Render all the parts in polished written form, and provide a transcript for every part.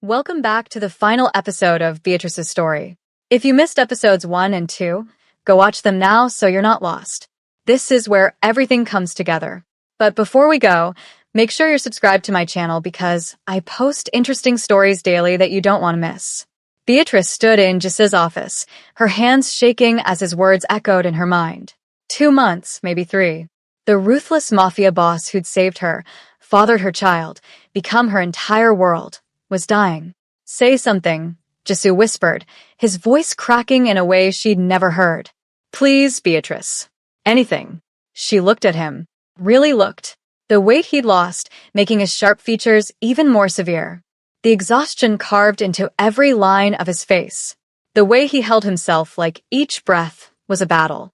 Welcome back to the final episode of Beatrice's story. If you missed episodes 1 and 2, go watch them now so you're not lost. This is where everything comes together. But before we go, make sure you're subscribed to my channel because I post interesting stories daily that you don't want to miss. Beatrice stood in Gis's office, her hands shaking as his words echoed in her mind. 2 months, maybe 3. The ruthless Mafia boss who'd saved her, fathered her child, become her entire world, was dying. Say something, Jisoo whispered, his voice cracking in a way she'd never heard. Please, Beatrice. Anything. She looked at him. Really looked. The weight he'd lost, making his sharp features even more severe. The exhaustion carved into every line of his face. The way he held himself like each breath was a battle.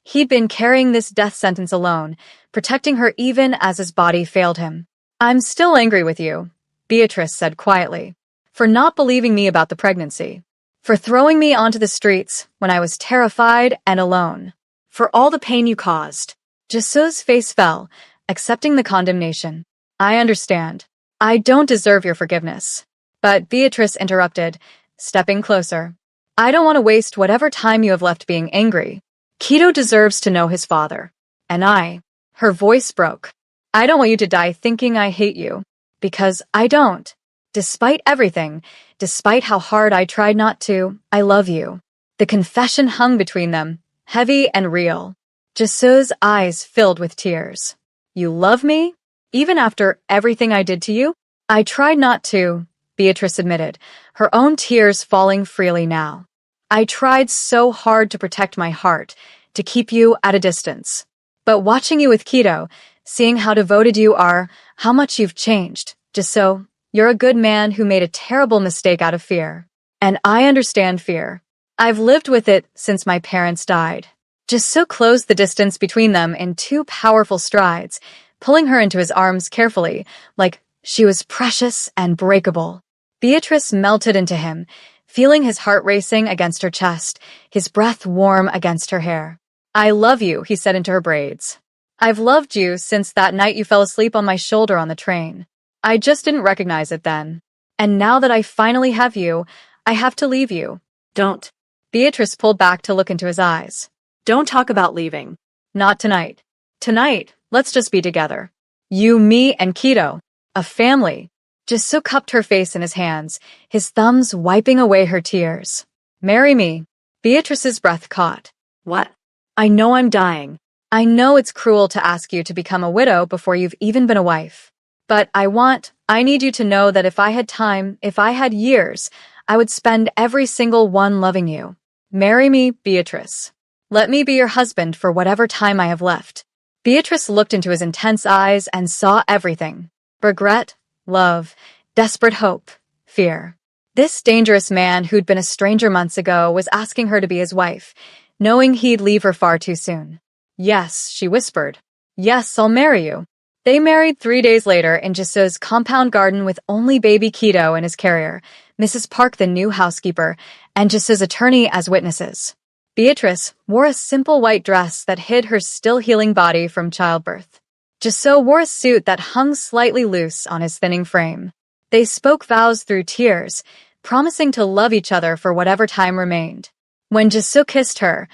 He'd been carrying this death sentence alone, protecting her even as his body failed him. I'm still angry with you, Beatrice said quietly, for not believing me about the pregnancy, for throwing me onto the streets when I was terrified and alone, for all the pain you caused. Jisoo's face fell, accepting the condemnation. I understand. I don't deserve your forgiveness. But Beatrice interrupted, stepping closer. I don't want to waste whatever time you have left being angry. Kido deserves to know his father. And her voice broke. I don't want you to die thinking I hate you. Because I don't. Despite everything, despite how hard I tried not to, I love you. The confession hung between them, heavy and real. Jisoo's eyes filled with tears. You love me? Even after everything I did to you? I tried not to, Beatrice admitted, her own tears falling freely now. I tried so hard to protect my heart, to keep you at a distance. But watching you with Kido, seeing how devoted you are, how much you've changed, Jisoo, you're a good man who made a terrible mistake out of fear. And I understand fear. I've lived with it since my parents died. Jisoo closed the distance between them in 2 powerful strides, pulling her into his arms carefully, like she was precious and breakable. Beatrice melted into him, feeling his heart racing against her chest, his breath warm against her hair. I love you, he said into her braids. I've loved you since that night you fell asleep on my shoulder on the train. I just didn't recognize it then. And now that I finally have you, I have to leave you. Don't. Beatrice pulled back to look into his eyes. Don't talk about leaving. Not tonight. Tonight, let's just be together. You, me, and Kido. A family. Jisoo cupped her face in his hands, his thumbs wiping away her tears. Marry me. Beatrice's breath caught. What? I know I'm dying. I know it's cruel to ask you to become a widow before you've even been a wife. But I need you to know that if I had time, if I had years, I would spend every single one loving you. Marry me, Beatrice. Let me be your husband for whatever time I have left. Beatrice looked into his intense eyes and saw everything. Regret, love, desperate hope, fear. This dangerous man who'd been a stranger months ago was asking her to be his wife, knowing he'd leave her far too soon. Yes, she whispered. Yes, I'll marry you. They married 3 days later in Jisoo's compound garden with only baby Kido in his carrier, Mrs. Park the new housekeeper, and Jisoo's attorney as witnesses. Beatrice wore a simple white dress that hid her still-healing body from childbirth. Jisoo wore a suit that hung slightly loose on his thinning frame. They spoke vows through tears, promising to love each other for whatever time remained. When Jisoo kissed her,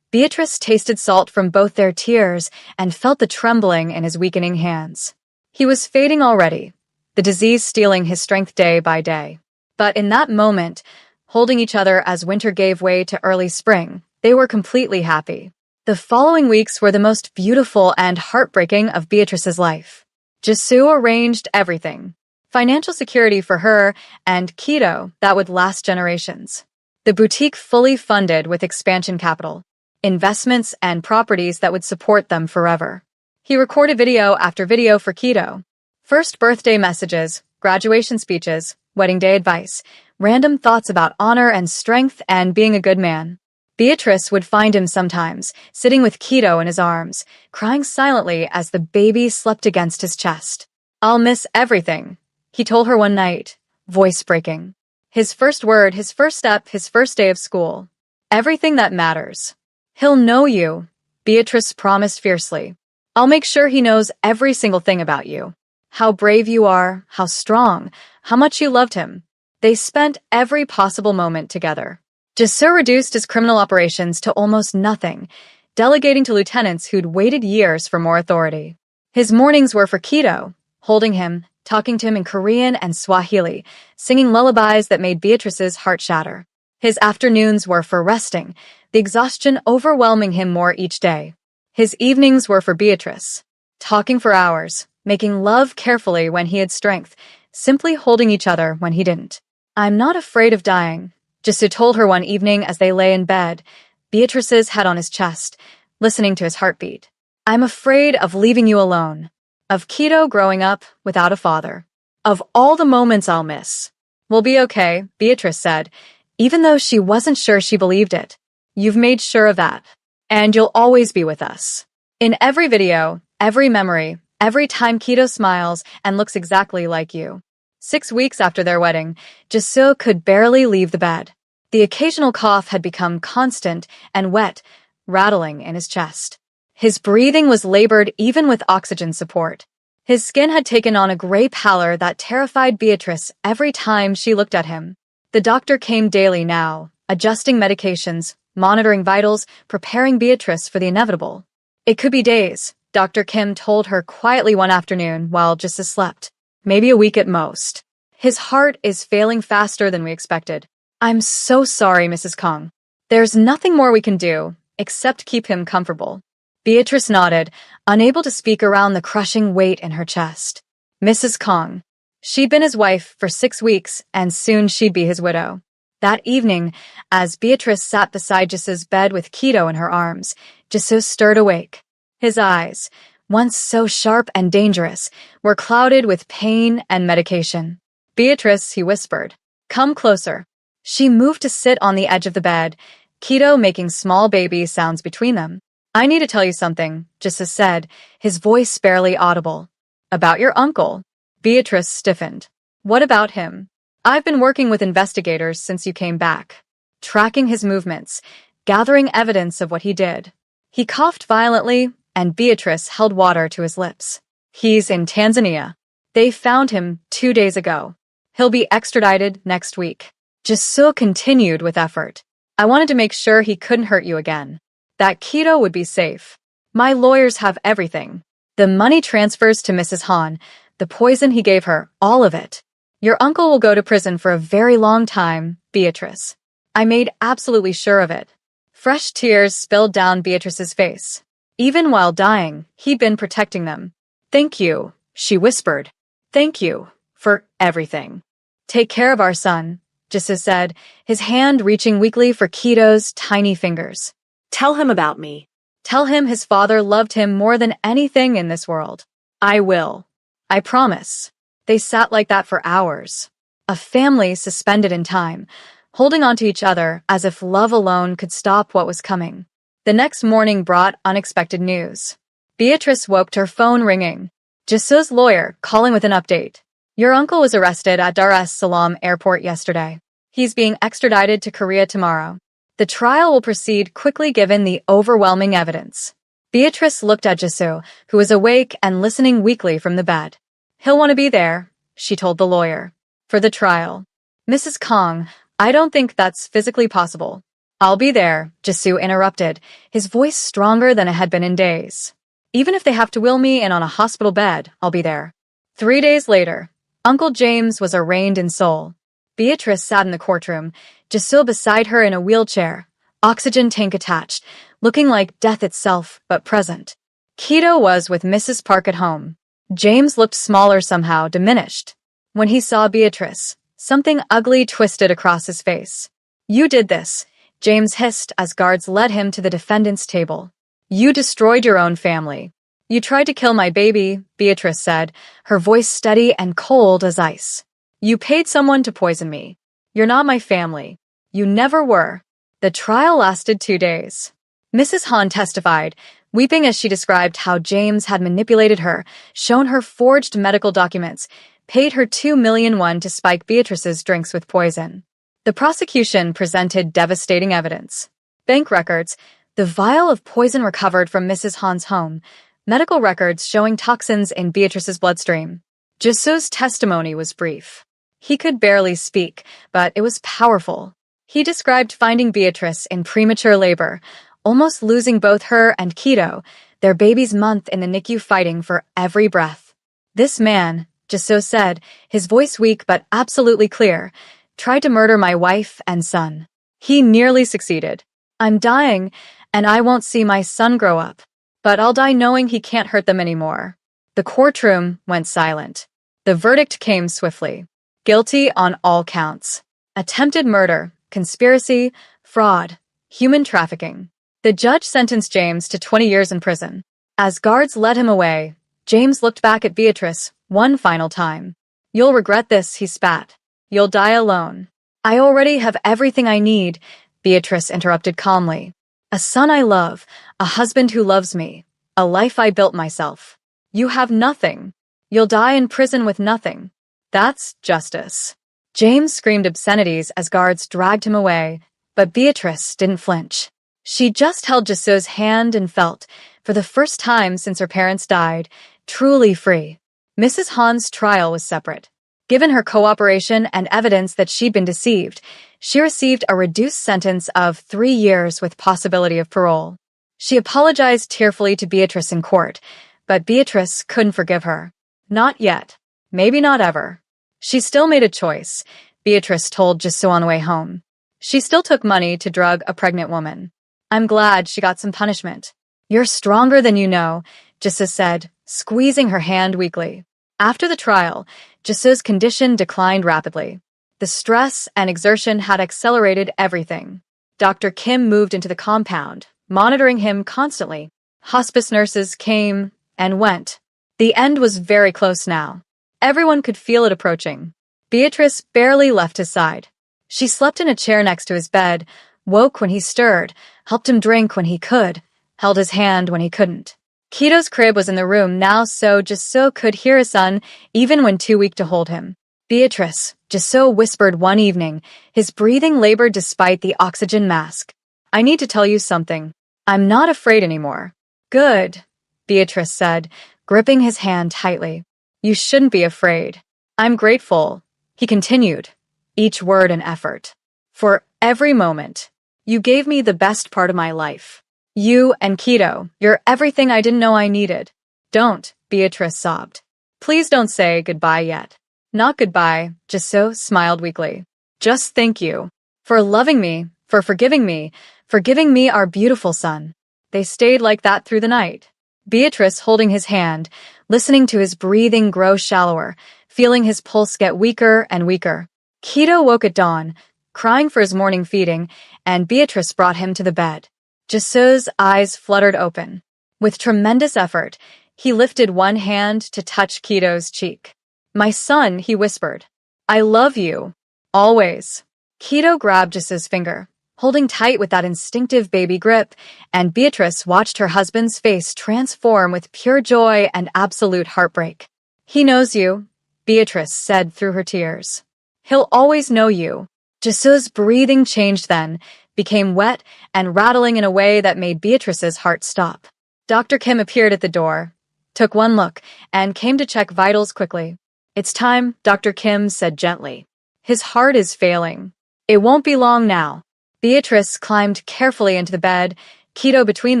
Beatrice tasted salt from both their tears and felt the trembling in his weakening hands. He was fading already, the disease stealing his strength day by day. But in that moment, holding each other as winter gave way to early spring, they were completely happy. The following weeks were the most beautiful and heartbreaking of Beatrice's life. Jisoo arranged everything. Financial security for her and Kido that would last generations. The boutique fully funded with expansion capital. Investments and properties that would support them forever. He recorded video after video for Kido. First birthday messages, graduation speeches, wedding day advice, random thoughts about honor and strength and being a good man. Beatrice would find him sometimes, sitting with Kido in his arms, crying silently as the baby slept against his chest. I'll miss everything, he told her one night, voice breaking. His first word, his first step, his first day of school. Everything that matters. He'll know you, Beatrice promised fiercely. I'll make sure he knows every single thing about you. How brave you are, how strong, how much you loved him. They spent every possible moment together. Jisoo reduced his criminal operations to almost nothing, delegating to lieutenants who'd waited years for more authority. His mornings were for Kido, holding him, talking to him in Korean and Swahili, singing lullabies that made Beatrice's heart shatter. His afternoons were for resting, the exhaustion overwhelming him more each day. His evenings were for Beatrice, talking for hours, making love carefully when he had strength, simply holding each other when he didn't. "I'm not afraid of dying," Jisoo told her one evening as they lay in bed, Beatrice's head on his chest, listening to his heartbeat. "I'm afraid of leaving you alone, of Kido growing up without a father, of all the moments I'll miss." "We'll be okay," Beatrice said, even though she wasn't sure she believed it. "You've made sure of that. And you'll always be with us." In every video, every memory, every time Kido smiles and looks exactly like you. 6 weeks after their wedding, Jisoo could barely leave the bed. The occasional cough had become constant and wet, rattling in his chest. His breathing was labored even with oxygen support. His skin had taken on a gray pallor that terrified Beatrice every time she looked at him. The doctor came daily now, adjusting medications, monitoring vitals, preparing Beatrice for the inevitable. "It could be days," Dr. Kim told her quietly one afternoon while Jisoo slept. "Maybe a week at most. His heart is failing faster than we expected." "I'm so sorry, Mrs. Kong. There's nothing more we can do, except keep him comfortable." Beatrice nodded, unable to speak around the crushing weight in her chest. Mrs. Kong. She'd been his wife for 6 weeks, and soon she'd be his widow. That evening, as Beatrice sat beside Jisoo's bed with Kido in her arms, Jisoo stirred awake. His eyes, once so sharp and dangerous, were clouded with pain and medication. "Beatrice," he whispered, "come closer." She moved to sit on the edge of the bed, Kido making small baby sounds between them. "I need to tell you something," Jisoo said, his voice barely audible. "About your uncle." Beatrice stiffened. "What about him?" "I've been working with investigators since you came back, tracking his movements, gathering evidence of what he did." He coughed violently, and Beatrice held water to his lips. "He's in Tanzania. They found him 2 days ago. He'll be extradited next week." Jisoo continued with effort. "I wanted to make sure he couldn't hurt you again, that Kido would be safe. My lawyers have everything. The money transfers to Mrs. Han, the poison he gave her, all of it. Your uncle will go to prison for a very long time, Beatrice. I made absolutely sure of it." Fresh tears spilled down Beatrice's face. Even while dying, he'd been protecting them. "Thank you," she whispered. "Thank you for everything." "Take care of our son," Jisoo said, his hand reaching weakly for Kido's tiny fingers. "Tell him about me. Tell him his father loved him more than anything in this world." "I will. I promise." They sat like that for hours. A family suspended in time, holding on to each other as if love alone could stop what was coming. The next morning brought unexpected news. Beatrice woke to her phone ringing. Jisoo's lawyer calling with an update. "Your uncle was arrested at Dar es Salaam airport yesterday. He's being extradited to Korea tomorrow. The trial will proceed quickly given the overwhelming evidence." Beatrice looked at Jisoo, who was awake and listening weakly from the bed. "He'll want to be there," she told the lawyer. "For the trial." "Mrs. Kong, I don't think that's physically possible." "I'll be there," Jisoo interrupted, his voice stronger than it had been in days. "Even if they have to wheel me in on a hospital bed, I'll be there." 3 days later, Uncle James was arraigned in Seoul. Beatrice sat in the courtroom, Jisoo beside her in a wheelchair, oxygen tank attached, looking like death itself, but present. Kido was with Mrs. Park at home. James looked smaller somehow, diminished. When he saw Beatrice, something ugly twisted across his face. "You did this," James hissed as guards led him to the defendant's table. "You destroyed your own family." "You tried to kill my baby," Beatrice said, her voice steady and cold as ice. "You paid someone to poison me. You're not my family. You never were." The trial lasted 2 days. Mrs. Han testified, weeping as she described how James had manipulated her, shown her forged medical documents, paid her 2 million won to spike Beatrice's drinks with poison. The prosecution presented devastating evidence. Bank records, the vial of poison recovered from Mrs. Han's home, medical records showing toxins in Beatrice's bloodstream. Jisoo's testimony was brief. He could barely speak, but it was powerful. He described finding Beatrice in premature labor, almost losing both her and Keto, their baby's month in the NICU, fighting for every breath. This man, Jiso said, his voice weak but absolutely clear, tried to murder my wife and son. He nearly succeeded. I'm dying, and I won't see my son grow up. But I'll die knowing he can't hurt them anymore. The courtroom went silent. The verdict came swiftly. Guilty on all counts. Attempted murder, conspiracy, fraud, human trafficking. The judge sentenced James to 20 years in prison. As guards led him away, James looked back at Beatrice one final time. You'll regret this, he spat. You'll die alone. I already have everything I need, Beatrice interrupted calmly. A son I love, a husband who loves me, a life I built myself. You have nothing. You'll die in prison with nothing. That's justice. James screamed obscenities as guards dragged him away, but Beatrice didn't flinch. She just held Jiso's hand and felt, for the first time since her parents died, truly free. Mrs. Han's trial was separate. Given her cooperation and evidence that she'd been deceived, she received a reduced sentence of 3 years with possibility of parole. She apologized tearfully to Beatrice in court, but Beatrice couldn't forgive her. Not yet. Maybe not ever. She still made a choice, Beatrice told Jiso on the way home. She still took money to drug a pregnant woman. I'm glad she got some punishment. You're stronger than you know, Jiso said, squeezing her hand weakly. After the trial, Jiso's condition declined rapidly. The stress and exertion had accelerated everything. Dr. Kim moved into the compound, monitoring him constantly. Hospice nurses came and went. The end was very close now. Everyone could feel it approaching. Beatrice barely left his side. She slept in a chair next to his bed, woke when he stirred, helped him drink when he could, held his hand when he couldn't. Keto's crib was in the room now, so Jiso could hear his son even when too weak to hold him. Beatrice, Jiso whispered one evening, his breathing labored despite the oxygen mask. I need to tell you something. I'm not afraid anymore. Good, Beatrice said, gripping his hand tightly. You shouldn't be afraid. I'm grateful, he continued, each word an effort. For every moment. You gave me the best part of my life. You and Keto, you're everything I didn't know I needed. Don't, Beatrice sobbed. Please don't say goodbye yet. Not goodbye, Jiso smiled weakly. Just thank you. For loving me, for forgiving me our beautiful son. They stayed like that through the night. Beatrice holding his hand, listening to his breathing grow shallower, feeling his pulse get weaker and weaker. Keto woke at dawn, crying for his morning feeding, and Beatrice brought him to the bed. Jiso's eyes fluttered open. With tremendous effort, he lifted one hand to touch Keto's cheek. My son, he whispered. I love you. Always. Keto grabbed Jiso's finger, holding tight with that instinctive baby grip, and Beatrice watched her husband's face transform with pure joy and absolute heartbreak. He knows you, Beatrice said through her tears. He'll always know you. Jiso's breathing changed then, became wet and rattling in a way that made Beatrice's heart stop. Dr. Kim appeared at the door, took one look, and came to check vitals quickly. It's time, Dr. Kim said gently. His heart is failing. It won't be long now. Beatrice climbed carefully into the bed, Keto between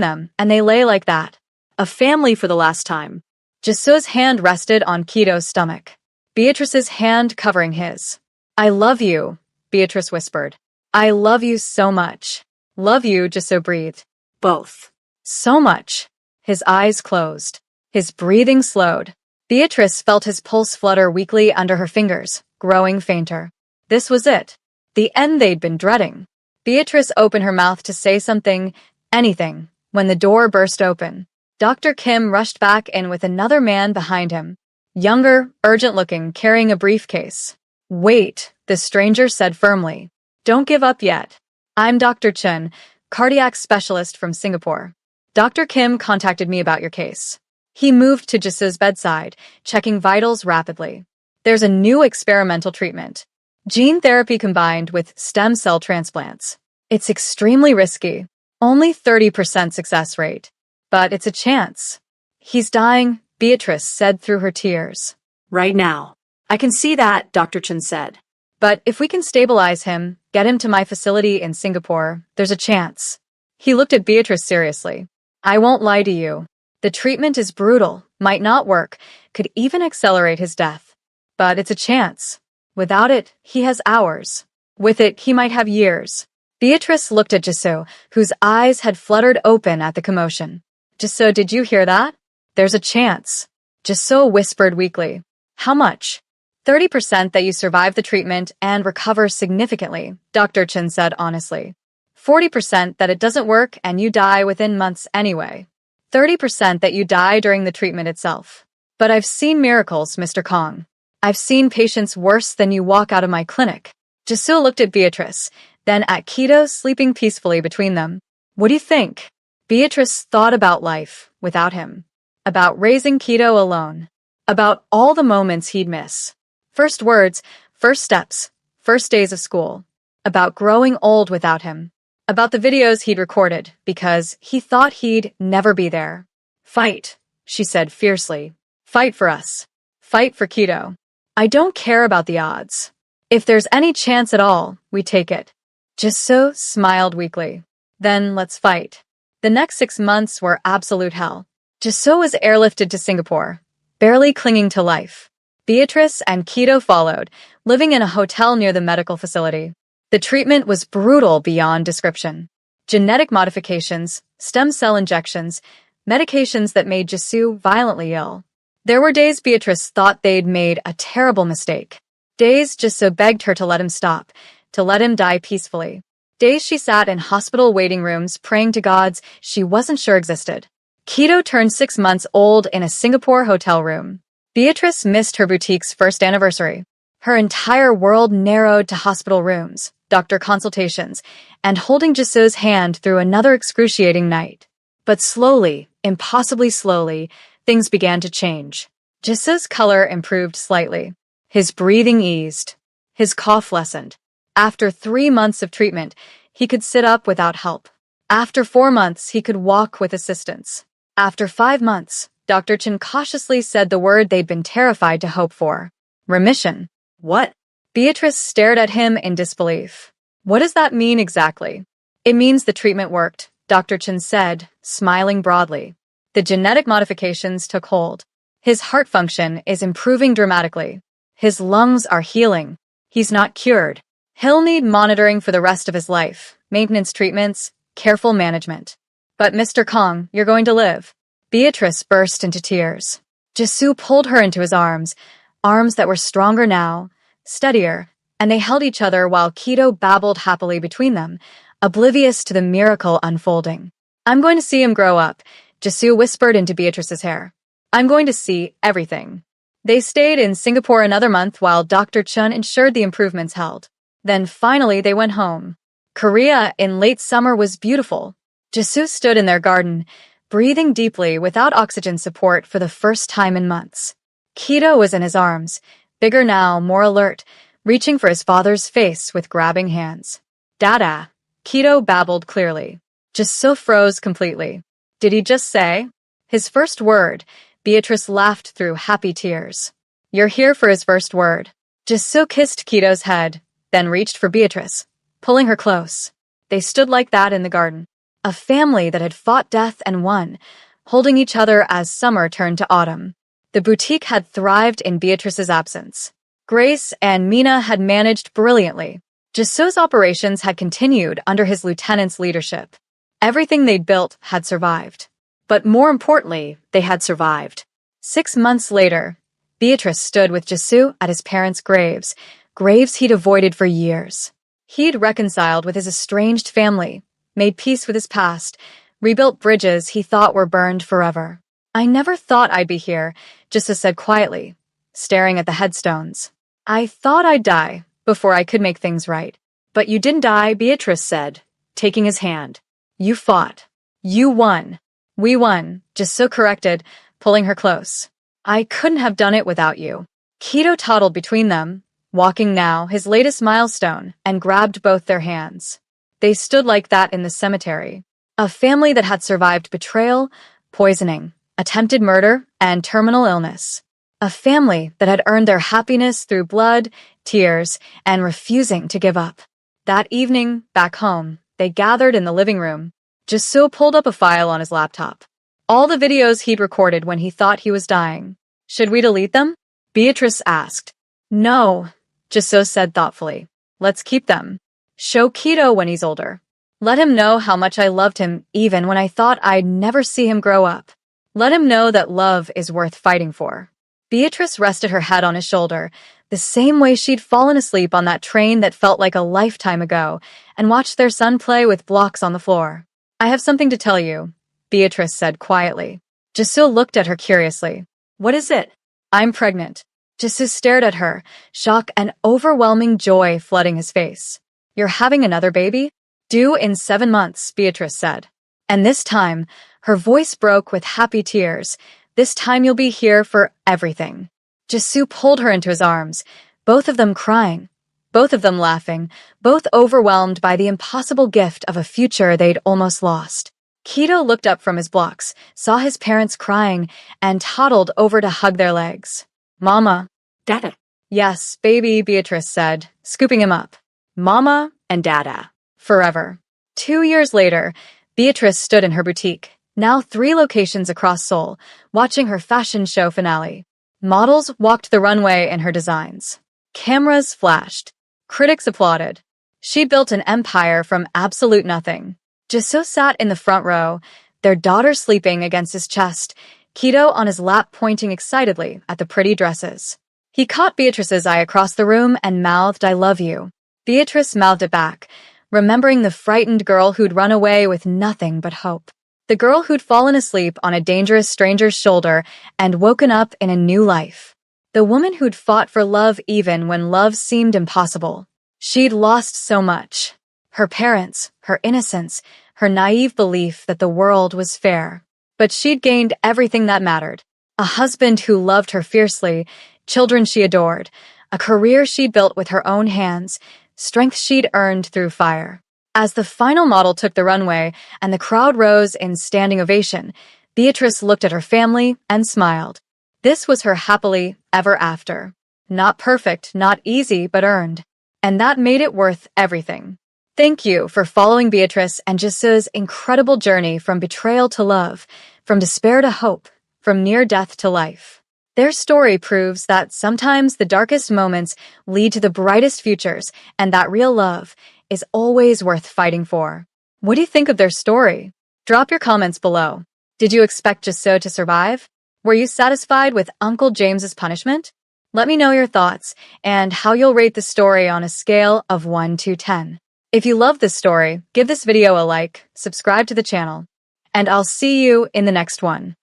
them, and they lay like that. A family for the last time. Jiso's hand rested on Keto's stomach. Beatrice's hand covering his. I love you, Beatrice whispered. I love you so much. Love you, Jiso breathed. Both. So much. His eyes closed. His breathing slowed. Beatrice felt his pulse flutter weakly under her fingers, growing fainter. This was it. The end they'd been dreading. Beatrice opened her mouth to say something, anything, when the door burst open. Dr. Kim rushed back in with another man behind him. Younger, urgent-looking, carrying a briefcase. Wait, the stranger said firmly. Don't give up yet. I'm Dr. Chun, cardiac specialist from Singapore. Dr. Kim contacted me about your case. He moved to Jiso's bedside, checking vitals rapidly. There's a new experimental treatment. Gene therapy combined with stem cell transplants. It's extremely risky. Only 30% success rate. But it's a chance. He's dying, Beatrice said through her tears. Right now. I can see that, Dr. Chen said. But if we can stabilize him, get him to my facility in Singapore, there's a chance. He looked at Beatrice seriously. I won't lie to you. The treatment is brutal, might not work, could even accelerate his death. But it's a chance. Without it, he has hours. With it, he might have years. Beatrice looked at Jisoo, whose eyes had fluttered open at the commotion. Jisoo, did you hear that? There's a chance. Jisoo whispered weakly. How much? 30% that you survive the treatment and recover significantly, Dr. Chen said honestly. 40% that it doesn't work and you die within months anyway. 30% that you die during the treatment itself. But I've seen miracles, Mr. Kong. I've seen patients worse than you walk out of my clinic. Jisoo looked at Beatrice, then at Kido sleeping peacefully between them. What do you think? Beatrice thought about life without him. About raising Kido alone. About all the moments he'd miss. First words, first steps, first days of school. About growing old without him. About the videos he'd recorded, because he thought he'd never be there. Fight, she said fiercely. Fight for us. Fight for Kido. I don't care about the odds. If there's any chance at all, we take it. Jisoo smiled weakly. Then let's fight. The next 6 months were absolute hell. Jisoo was airlifted to Singapore, barely clinging to life. Beatrice and Kido followed, living in a hotel near the medical facility. The treatment was brutal beyond description. Genetic modifications, stem cell injections, medications that made Jisoo violently ill. There were days Beatrice thought they'd made a terrible mistake. Days Jisoo begged her to let him stop, to let him die peacefully. Days she sat in hospital waiting rooms praying to gods she wasn't sure existed. Kido turned 6 months old in a Singapore hotel room. Beatrice missed her boutique's first anniversary. Her entire world narrowed to hospital rooms, doctor consultations, and holding Jisoo's hand through another excruciating night. But slowly, impossibly slowly, things began to change. Jisoo's color improved slightly. His breathing eased. His cough lessened. After 3 months of treatment, he could sit up without help. After 4 months, he could walk with assistance. After 5 months, Dr. Chen cautiously said the word they'd been terrified to hope for. Remission. What? Beatrice stared at him in disbelief. What does that mean exactly? It means the treatment worked, Dr. Chen said, smiling broadly. The genetic modifications took hold. His heart function is improving dramatically. His lungs are healing. He's not cured. He'll need monitoring for the rest of his life, maintenance treatments, careful management. But Mr. Kong, you're going to live. Beatrice burst into tears. Jisoo pulled her into his arms that were stronger now, steadier, and they held each other while Kido babbled happily between them, oblivious to the miracle unfolding. I'm going to see him grow up, Jisoo whispered into Beatrice's hair. I'm going to see everything. They stayed in Singapore another month while Dr. Chun ensured the improvements held. Then finally they went home. Korea in late summer was beautiful. Jisoo stood in their garden, breathing deeply without oxygen support for the first time in months. Kido was in his arms, bigger now, more alert, reaching for his father's face with grabbing hands. Dada, Kido babbled clearly. Jisoo froze completely. Did he just say? His first word. Beatrice laughed through happy tears. You're here for his first word. Jisoo kissed Kido's head, then reached for Beatrice, pulling her close. They stood like that in the garden. A family that had fought death and won, holding each other as summer turned to autumn. The boutique had thrived in Beatrice's absence. Grace and Mina had managed brilliantly. Jisoo's operations had continued under his lieutenant's leadership. Everything they'd built had survived. But more importantly, they had survived. 6 months later, Beatrice stood with Jisoo at his parents' graves he'd avoided for years. He'd reconciled with his estranged family, made peace with his past, rebuilt bridges he thought were burned forever. I never thought I'd be here, Jisoo said quietly, staring at the headstones. I thought I'd die before I could make things right. But you didn't die, Beatrice said, taking his hand. You fought. You won. We won, Jisoo corrected, pulling her close. I couldn't have done it without you. Kido toddled between them, walking now his latest milestone, and grabbed both their hands. They stood like that in the cemetery. A family that had survived betrayal, poisoning, attempted murder, and terminal illness. A family that had earned their happiness through blood, tears, and refusing to give up. That evening, back home, they gathered in the living room. Jisoo pulled up a file on his laptop. All the videos he'd recorded when he thought he was dying. Should we delete them? Beatrice asked. No, Jisoo said thoughtfully. Let's keep them. Show Keto when he's older. Let him know how much I loved him even when I thought I'd never see him grow up. Let him know that love is worth fighting for. Beatrice rested her head on his shoulder, the same way she'd fallen asleep on that train that felt like a lifetime ago, and watched their son play with blocks on the floor. I have something to tell you, Beatrice said quietly. Jisoo looked at her curiously. What is it? I'm pregnant. Jisoo stared at her, shock and overwhelming joy flooding his face. You're having another baby? Due in 7 months, Beatrice said. And this time, her voice broke with happy tears. This time you'll be here for everything. Jisoo pulled her into his arms, both of them crying, both of them laughing, both overwhelmed by the impossible gift of a future they'd almost lost. Keto looked up from his blocks, saw his parents crying, and toddled over to hug their legs. Mama. Dada. Yes, baby, Beatrice said, scooping him up. Mama and Dada. Forever. 2 years later, Beatrice stood in her boutique, now 3 locations across Seoul, watching her fashion show finale. Models walked the runway in her designs. Cameras flashed. Critics applauded. She'd built an empire from absolute nothing. Jisoo sat in the front row, their daughter sleeping against his chest, Keto on his lap pointing excitedly at the pretty dresses. He caught Beatrice's eye across the room and mouthed, I love you. Beatrice mouthed it back, remembering the frightened girl who'd run away with nothing but hope. The girl who'd fallen asleep on a dangerous stranger's shoulder and woken up in a new life. The woman who'd fought for love even when love seemed impossible. She'd lost so much. Her parents, her innocence, her naive belief that the world was fair. But she'd gained everything that mattered. A husband who loved her fiercely, children she adored, a career she'd built with her own hands, strength she'd earned through fire. As the final model took the runway and the crowd rose in standing ovation, Beatrice looked at her family and smiled. This was her happily ever after. Not perfect, not easy, but earned. And that made it worth everything. Thank you for following Beatrice and Jisoo's incredible journey from betrayal to love, from despair to hope, from near death to life. Their story proves that sometimes the darkest moments lead to the brightest futures, and that real love is always worth fighting for. What do you think of their story? Drop your comments below. Did you expect Jisoo to survive? Were you satisfied with Uncle James's punishment? Let me know your thoughts and how you'll rate the story on a scale of 1 to 10. If you love this story, give this video a like, subscribe to the channel, and I'll see you in the next one.